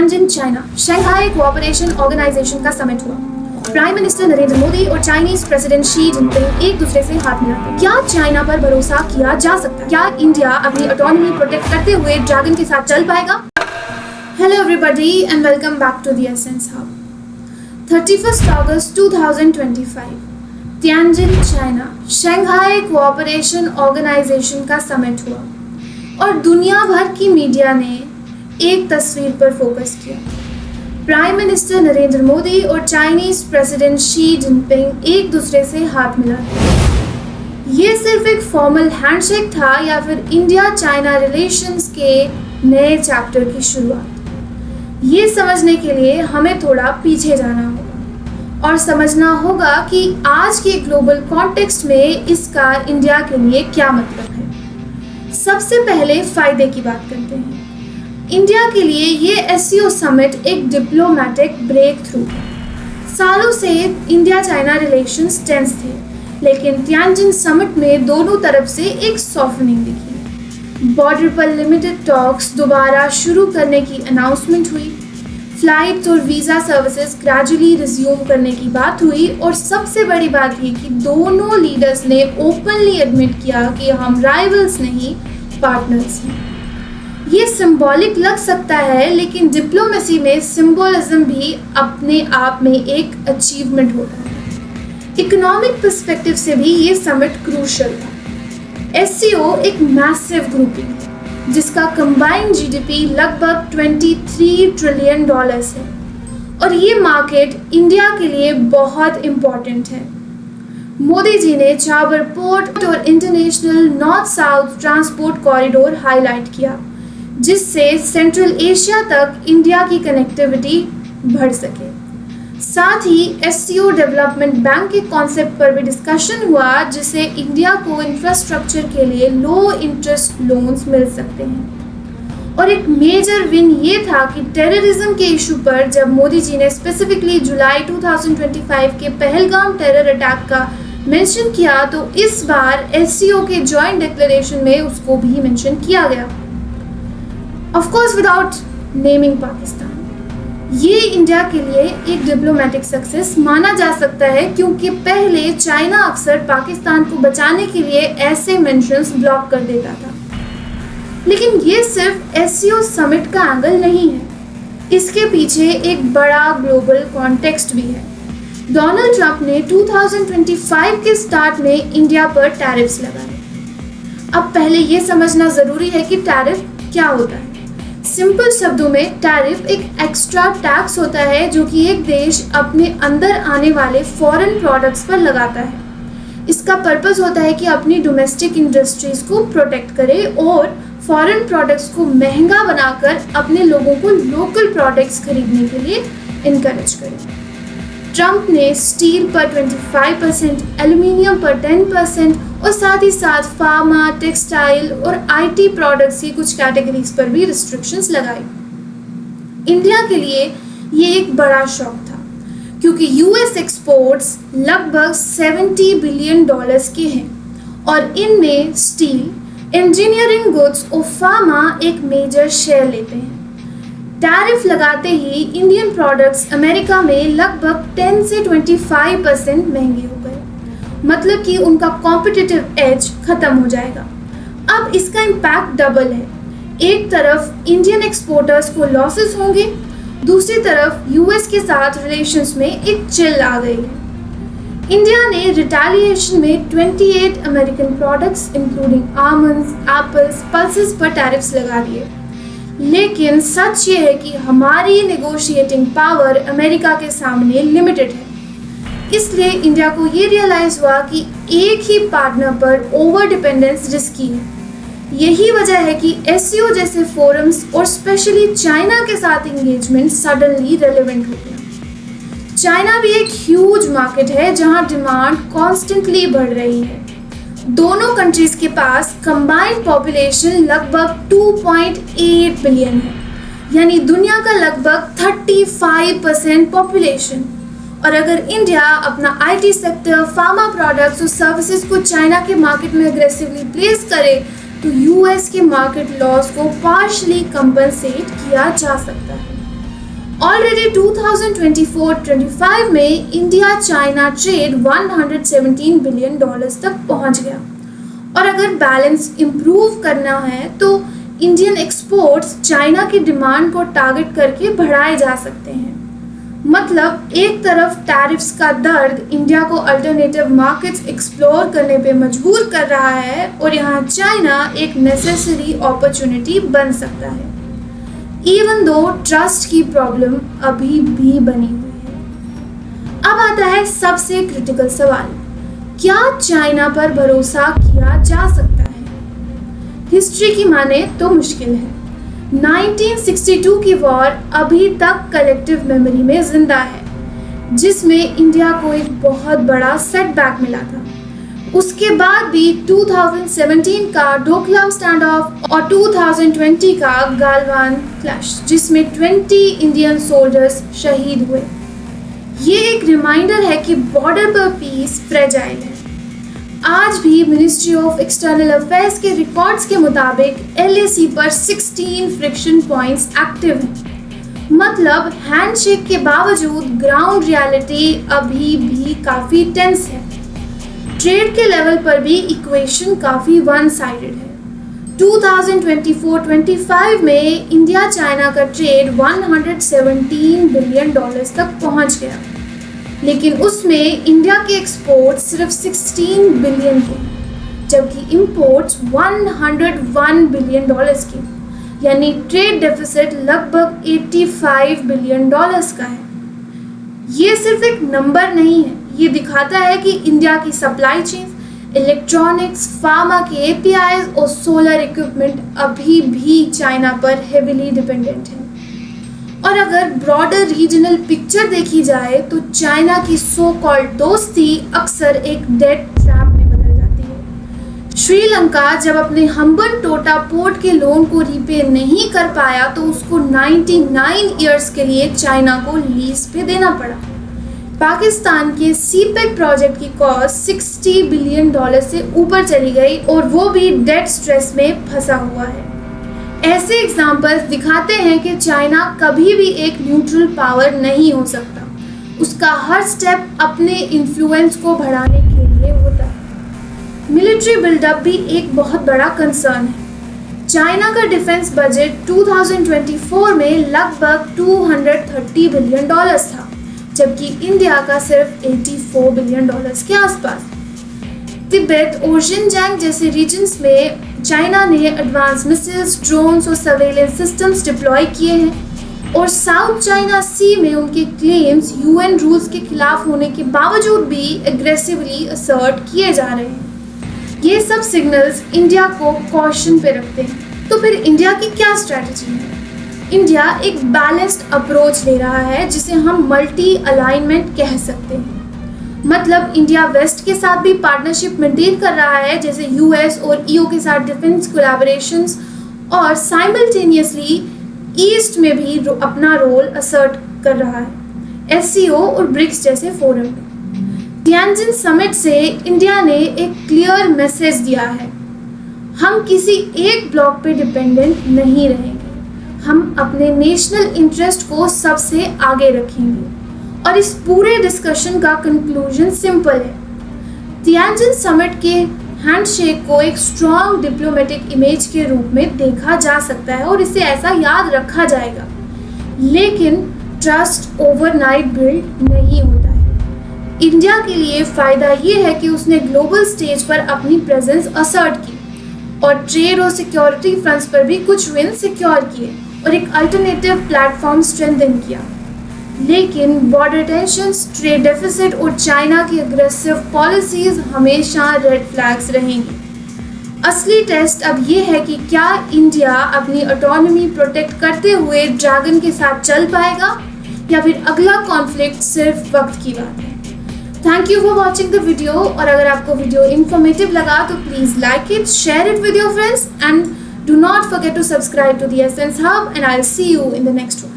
Tianjin China Shanghai cooperation organisation का summit हुआ। Prime minister Narendra Modi और चाइनीज प्रेसिडेंट शी जिनपिंग एक दूसरे से हाथ मिलाते। क्या चाइना पर भरोसा किया जा सकता है? क्या इंडिया अपनी ऑटोनॉमी प्रोटेक्ट करते हुए ड्रैगन के साथ चल पाएगा? Hello everybody and welcome back to the essence hub. 31 अगस्त 2025 Tianjin China Shanghai cooperation organisation का समिट हुआ और दुनिया भर की मीडिया ने एक तस्वीर पर फोकस किया। प्राइम मिनिस्टर नरेंद्र मोदी और चाइनीज प्रेसिडेंट शी जिनपिंग एक दूसरे से हाथ मिलाते। ये सिर्फ एक फॉर्मल हैंडशेक था या फिर इंडिया चाइना रिलेशंस के नए चैप्टर की शुरुआत? ये समझने के लिए हमें थोड़ा पीछे जाना होगा और समझना होगा कि आज के ग्लोबल कॉन्टेक्स्ट में इसका इंडिया के लिए क्या मतलब है। सबसे पहले फायदे की बात करते हैं। इंडिया के लिए ये एससीओ समिट एक डिप्लोमेटिक ब्रेक थ्रू है। सालों से इंडिया चाइना रिलेशंस टेंस थे, लेकिन तियानजिन समिट में दोनों तरफ से एक सॉफ्टनिंग दिखी। बॉर्डर पर लिमिटेड टॉक्स दोबारा शुरू करने की अनाउंसमेंट हुई, फ्लाइट्स और वीज़ा सर्विसेज ग्रेजुअली रिज्यूम करने की बात हुई और सबसे बड़ी बात ये कि दोनों लीडर्स ने ओपनली एडमिट किया कि हम राइवल्स नहीं पार्टनर्स हैं। ये सिंबॉलिक लग सकता है, लेकिन डिप्लोमेसी में सिंबोलिज्म भी अपने आप में एक अचीवमेंट होता है। इकोनॉमिक पर्सपेक्टिव से भी ये समिट क्रूशियल था। एससीओ एक मैसिव ग्रुपिंग है जिसका कंबाइंड जीडीपी लगभग $23 ट्रिलियन है और ये मार्केट इंडिया के लिए बहुत इम्पोर्टेंट है। मोदी जी ने चाबर पोर्ट और international north south transport corridor highlight किया, जिससे सेंट्रल एशिया तक इंडिया की कनेक्टिविटी बढ़ सके। साथ ही एससीओ डेवलपमेंट बैंक के कॉन्सेप्ट पर भी डिस्कशन हुआ, जिससे इंडिया को इंफ्रास्ट्रक्चर के लिए लो इंटरेस्ट लोन्स मिल सकते हैं। और एक मेजर विन ये था कि टेररिज्म के इशू पर जब मोदी जी ने स्पेसिफिकली जुलाई 2025 के पहलगाम टेरर अटैक का मेंशन किया, तो इस बार एससीओ के जॉइंट डिक्लेरेशन में उसको भी मेंशन किया गया। Of course, without naming Pakistan. ये इंडिया के लिए एक डिप्लोमेटिक सक्सेस माना जा सकता है, क्योंकि पहले चाइना अक्सर पाकिस्तान को बचाने के लिए ऐसे मेंशंस ब्लॉक कर देता था। लेकिन ये सिर्फ एससीओ समिट का एंगल नहीं है, इसके पीछे एक बड़ा ग्लोबल कॉन्टेक्स्ट भी है। डोनाल्ड ट्रंप ने 2025 के स्टार्ट में इंडिया पर टैरिफ्स लगाए। अब पहले ये समझना जरूरी है कि टैरिफ क्या होता है। सिंपल शब्दों में टैरिफ एक एक्स्ट्रा टैक्स होता है जो कि एक देश अपने अंदर आने वाले फॉरेन प्रोडक्ट्स पर लगाता है। इसका पर्पस होता है कि अपनी डोमेस्टिक इंडस्ट्रीज को प्रोटेक्ट करे और फॉरेन प्रोडक्ट्स को महंगा बनाकर अपने लोगों को लोकल प्रोडक्ट्स खरीदने के लिए इनकरेज करे। ट्रंप ने स्टील पर 25%, एल्यूमिनियम पर 10% और साथ ही साथ फार्मा, टेक्सटाइल और आईटी प्रोडक्ट्स की कुछ कैटेगरीज पर भी रिस्ट्रिक्शंस लगाई। इंडिया के लिए ये एक बड़ा शॉक था, क्योंकि यूएस एक्सपोर्ट्स लगभग $70 बिलियन के हैं और इनमें स्टील, इंजीनियरिंग गुड्स और फार्मा एक मेजर शेयर लेते हैं। टैरिफ लगाते ही इंडियन प्रोडक्ट्स अमेरिका में लगभग 10 से 25% महंगे हो गए, मतलब कि उनका कॉम्पिटिटिव एज खत्म हो जाएगा। अब इसका इम्पैक्ट डबल है। एक तरफ इंडियन एक्सपोर्टर्स को लॉसेस होंगे, दूसरी तरफ यूएस के साथ रिलेशंस में एक चिल आ गई है। इंडिया ने रिटेलिएशन में 28 American products including almonds, apples, pulses पर टैरिफ्स लगा दिए। लेकिन सच ये है कि हमारी नेगोशिएटिंग पावर अमेरिका के सामने लिमिटेड है। इसलिए इंडिया को ये रियलाइज हुआ कि एक ही पार्टनर पर ओवर डिपेंडेंस रिस्की है। यही वजह है कि एससीओ जैसे फोरम्स और स्पेशली चाइना के साथ एंगेजमेंट सडनली रेलेवेंट हो गया। चाइना भी एक ह्यूज मार्केट है जहां डिमांड कॉन्स्टेंटली बढ़ रही है। दोनों कंट्रीज के पास कंबाइंड पॉपुलेशन लगभग 2.8 बिलियन है, यानी दुनिया का लगभग 35% पॉपुलेशन। और अगर इंडिया अपना आईटी सेक्टर, फार्मा प्रोडक्ट्स और सर्विसेज को चाइना के मार्केट में अग्रेसिवली प्लेस करे, तो यूएस के मार्केट लॉस को पार्शली कंपनसेट किया जा सकता है। ऑलरेडी 2024-25 में India China trade 117 billion dollars तक पहुंच गया, और अगर बैलेंस इंप्रूव करना है तो इंडियन एक्सपोर्ट्स चाइना की डिमांड को टारगेट करके बढ़ाए जा सकते हैं। मतलब एक तरफ टैरिफ्स का दर्द इंडिया को अल्टरनेटिव मार्केट्स एक्सप्लोर करने पे मजबूर कर रहा है, और यहाँ चाइना एक नेसेसरी अपॉर्चुनिटी बन सकता है, इवन दो ट्रस्ट की प्रॉब्लम अभी भी बनी हुई है। अब आता है सबसे क्रिटिकल सवाल, क्या चाइना पर भरोसा किया जा सकता है? हिस्ट्री की माने तो मुश्किल है। 1962 की वॉर अभी तक कलेक्टिव मेमोरी में जिंदा है, जिसमें इंडिया को एक बहुत बड़ा सेटबैक मिला था। उसके बाद भी 2017 का डोकलाम स्टैंड ऑफ और 2020 का गालवान क्लैश, जिसमें 20 इंडियन सोल्जर्स शहीद हुए। ये एक रिमाइंडर है कि बॉर्डर पर पीस फ्रेजाइल है। आज भी मिनिस्ट्री ऑफ एक्सटर्नल अफेयर्स के रिकॉर्ड्स के मुताबिक LAC पर 16 फ्रिक्शन पॉइंट्स एक्टिव हैं। मतलब हैंडशेक के बावजूद ग्राउंड रियलिटी अभी भी काफ़ी टेंस है। ट्रेड के लेवल पर भी इक्वेशन काफ़ी वन साइडेड है। 2024-25 में इंडिया चाइना का ट्रेड 117 बिलियन डॉलर्स तक पहुंच गया, लेकिन उसमें इंडिया के एक्सपोर्ट सिर्फ 16 बिलियन के, जबकि इंपोर्ट्स 101 बिलियन डॉलर्स के, यानी ट्रेड डेफिसिट लगभग 85 बिलियन डॉलर्स का है। ये सिर्फ एक नंबर नहीं है, ये दिखाता है कि इंडिया की सप्लाई चेन, इलेक्ट्रॉनिक्स, फार्मा के APIs और सोलर इक्विपमेंट अभी भी चाइना पर हेविली डिपेंडेंट है। और अगर ब्रॉडर रीजनल पिक्चर देखी जाए तो चाइना की सो कॉल्ड दोस्ती अक्सर एक डेड ट्रैप में बदल जाती है। श्रीलंका जब अपने हम्बनटोटा पोर्ट के लोन को रीपे नहीं कर पाया तो उसको 99 ईयर्स के लिए चाइना को लीज पे देना पड़ा। पाकिस्तान के सीपेक प्रोजेक्ट की कॉस्ट 60 बिलियन डॉलर से ऊपर चली गई, और वो भी डेट स्ट्रेस में फंसा हुआ है। ऐसे एग्जाम्पल्स दिखाते हैं कि चाइना कभी भी एक न्यूट्रल पावर नहीं हो सकता। उसका हर स्टेप अपने इन्फ्लुएंस को बढ़ाने के लिए होता है। मिलिट्री बिल्डअप भी एक बहुत बड़ा कंसर्न है। चाइना का डिफेंस बजट 2024 में लगभग 230 बिलियन डॉलर्स था, जबकि इंडिया का सिर्फ 84 बिलियन डॉलर्स के आसपास। तिब्बत और शिनजांग जैसे रीजन्स में चाइना ने एडवांस मिसाइल्स, ड्रोन्स और सर्वेलेंस सिस्टम्स डिप्लॉय किए हैं, और साउथ चाइना सी में उनके क्लेम्स UN रूल्स के खिलाफ होने के बावजूद भी एग्रेसिवली असर्ट किए जा रहे हैं। ये सब सिग्नल्स इंडिया को कॉशन पे रखते हैं। तो फिर इंडिया की क्या स्ट्रैटेजी है? इंडिया एक बैलेंस्ड अप्रोच ले रहा है, जिसे हम मल्टी अलाइनमेंट कह सकते हैं। मतलब इंडिया वेस्ट के साथ भी पार्टनरशिप मेंटेन कर रहा है, जैसे US और EU के साथ डिफेंस कोलैबोरेशंस, और साइमल्टेनियसली ईस्ट में भी अपना रोल असर्ट कर रहा है SCO और ब्रिक्स जैसे फोरम में। टिएनजिन समिट से इंडिया ने एक क्लियर मैसेज दिया है, हम किसी एक ब्लॉक पे डिपेंडेंट नहीं रहेंगे, हम अपने नेशनल इंटरेस्ट को सबसे आगे रखेंगे। और इस पूरे डिस्कशन का कंक्लूजन सिंपल है। टिएनजिन समिट के हैंडशेक को एक स्ट्रॉन्ग डिप्लोमेटिक इमेज के रूप में देखा जा सकता है, और इसे ऐसा याद रखा जाएगा। लेकिन ट्रस्ट ओवरनाइट बिल्ड नहीं होता है। इंडिया के लिए फ़ायदा ये है कि उसने ग्लोबल स्टेज पर अपनी प्रेजेंस असर्ट की, और ट्रेड और सिक्योरिटी फ्रंट्स पर भी कुछ विन सिक्योर किए, और एक अल्टरनेटिव प्लेटफॉर्म स्ट्रेंथन किया। लेकिन बॉर्डर टेंशंस, ट्रेड डेफिसिट और चाइना की अग्रेसिव पॉलिसीज हमेशा रेड फ्लैग्स रहेंगी। असली टेस्ट अब ये है कि क्या इंडिया अपनी ऑटोनॉमी प्रोटेक्ट करते हुए ड्रैगन के साथ चल पाएगा, या फिर अगला कॉन्फ्लिक्ट सिर्फ वक्त की बात है। Thank you for watching the video, और अगर आपको वीडियो इन्फॉर्मेटिव लगा तो please like it, share it with your friends, and do not forget to subscribe to the Essence Hub, and I'll see you in the next one.